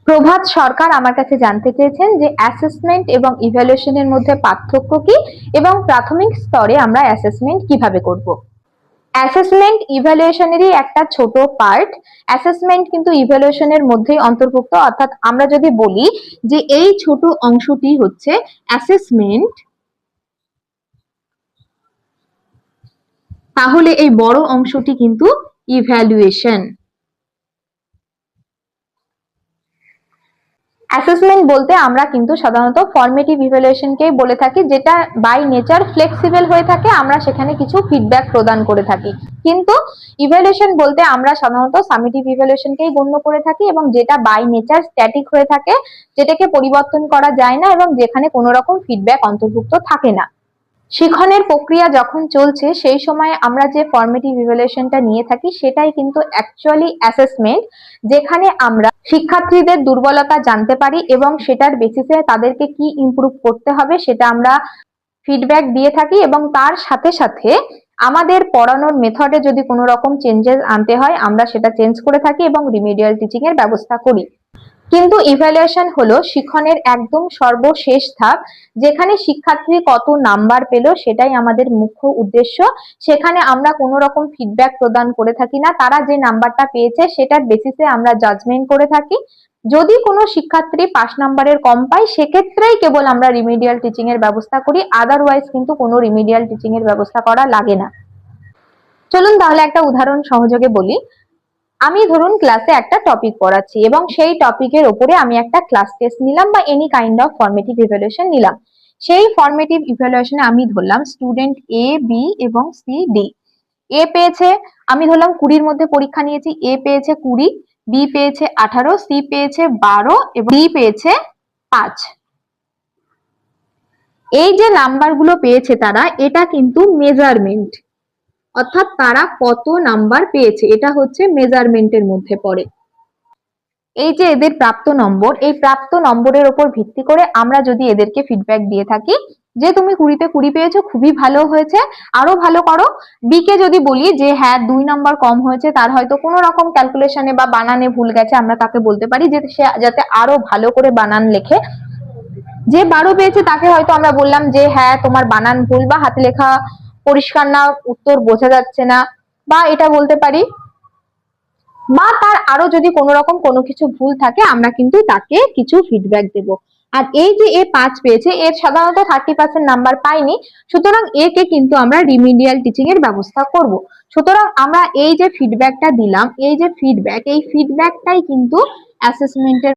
প্রভাত সরকার আমার কাছে জানতে চেয়েছেন যে অ্যাসেসমেন্ট এবং ইভ্যালুয়েশনের মধ্যে পার্থক্য কি এবং প্রাথমিক স্তরে আমরা অ্যাসেসমেন্ট কিভাবে করব। অ্যাসেসমেন্ট ইভ্যালুয়েশনেরই একটা ছোট পার্ট। অ্যাসেসমেন্ট কিন্তু ইভ্যালুয়েশনের মধ্যেই অন্তর্ভুক্ত, অর্থাৎ আমরা যদি বলি যে এই ছোট অংশটি হচ্ছে অ্যাসেসমেন্ট, তাহলে এই বড় অংশটি কিন্তু ইভ্যালুয়েশন। অ্যাসেসমেন্ট বলতে আমরা কিন্তু সাধারণত ফর্মেটিভ ইভ্যালুয়েশনকেই বলে থাকি, যেটা বাই নেচার ফ্লেক্সিবল হয়ে থাকে, আমরা সেখানে কিছু ফিডব্যাক প্রদান করে থাকি। কিন্তু ইভ্যালুয়েশন বলতে আমরা সাধারণত সামেটিভ ইভ্যালুয়েশনকেই গণ্য করে থাকি এবং যেটা বাই নেচার স্ট্যাটিক হয়ে থাকে, যেটাকে পরিবর্তন করা যায় না এবং যেখানে কোনো রকম ফিডব্যাক অন্তর্ভুক্ত থাকে না। শিখনের প্রক্রিয়া যখন চলছে সেই সময় আমরা যে ফর্মেটিভ ইভ্যালুয়েশনটা নিয়ে থাকি সেটাই কিন্তু অ্যাকচুয়ালি অ্যাসেসমেন্ট, যেখানে আমরা শিক্ষার্থীদের দুর্বলতা জানতে পারি এবং সেটার বেসিসে তাদেরকে কি ইমপ্রুভ করতে হবে সেটা আমরা ফিডব্যাক দিয়ে থাকি এবং তার সাথে সাথে আমাদের পড়ানোর মেথডে যদি কোনো রকম চেঞ্জেস আনতে হয় আমরা সেটা চেঞ্জ করে থাকি এবং রিমেডিয়াল টিচিং এর ব্যবস্থা করি। কিন্তু ইভ্যালুয়েশন হলো শিক্ষণের একদম সর্বশেষ ধাপ, যেখানে শিক্ষার্থী কত নাম্বার পেল সেটাই আমাদের মুখ্য উদ্দেশ্য। সেখানে আমরা কোনো রকম ফিডব্যাক প্রদান করে থাকি না, তারা যে নাম্বারটা পেয়েছে সেটার বেসিসে আমরা জাজমেন্ট করে থাকি। যদি কোনো শিক্ষার্থী 5 নাম্বারের কম পায় সেক্ষেত্রেই কেবল আমরা রিমিডিয়াল টিচিং এর ব্যবস্থা করি, আদারওয়াইজ কিন্তু কোনো রিমিডিয়াল টিচিং এর ব্যবস্থা করা লাগে না। চলুন তাহলে একটা উদাহরণ সহযোগে বলি। আমি ধরুন ক্লাসে একটা টপিক পড়াচ্ছি এবং সেই টপিকের উপরে আমি একটা ক্লাস টেস্ট নিলাম বা any kind of formative evaluation নিলাম। সেই ফর্মেটিভ ইভ্যালুয়েশনে আমি ধরলাম স্টুডেন্ট এ, বি এবং সি, ডি। এ পেয়েছে, আমি ধরলাম 20-র মধ্যে পরীক্ষা নিয়েছি, এ পেয়েছে 20, বি পেয়েছে 18, সি পেয়েছে 12 এবং ডি পেয়েছে 5। এই যে নাম্বারগুলো পেয়েছে তারা, এটা কিন্তু মেজারমেন্ট, অর্থাৎ তারা কত নাম্বার পেয়েছে এটা হচ্ছে মেজারমেন্টের মধ্যে পড়ে। এই যে এদের প্রাপ্ত নম্বর, এই প্রাপ্ত নম্বরের উপর ভিত্তি করে আমরা যদি এদেরকে ফিডব্যাক দিয়ে থাকি যে তুমি 20-তে 20 পেয়েছো, খুবই ভালো হয়েছে, আরো ভালো করো। বি কে যদি বলি যে হ্যাঁ 2 নাম্বার কম হয়েছে, তার হয়তো কোনো রকম ক্যালকুলেশনে বা বানানে ভুল গেছে, আমরা তাকে বলতে পারি যে সে যাতে আরো ভালো করে বানান লেখে। যে 12 পেয়েছে তাকে হয়তো আমরা বললাম যে হ্যাঁ তোমার বানান ভুল বা হাতে লেখা পরিষ্কার না, উত্তর বোঝা যাচ্ছে না, বা এটা বলতে পারি। বা তার আরো যদি কোনো রকম কোনো কিছু ভুল থাকে আমরা কিন্তু তাকে কিছু ফিডব্যাক দেব। আর এই যে এ 5 পেয়েছে, এর সাধারণত 30% নাম্বার পাইনি, সুতরাং একে কিন্তু আমরা রিমিডিয়াল টিচিং এর ব্যবস্থা করব। সুতরাং আমরা এই যে ফিডব্যাকটা দিলাম, এই যে ফিডব্যাক, এই ফিডব্যাকটাই কিন্তু অ্যাসেসমেন্টের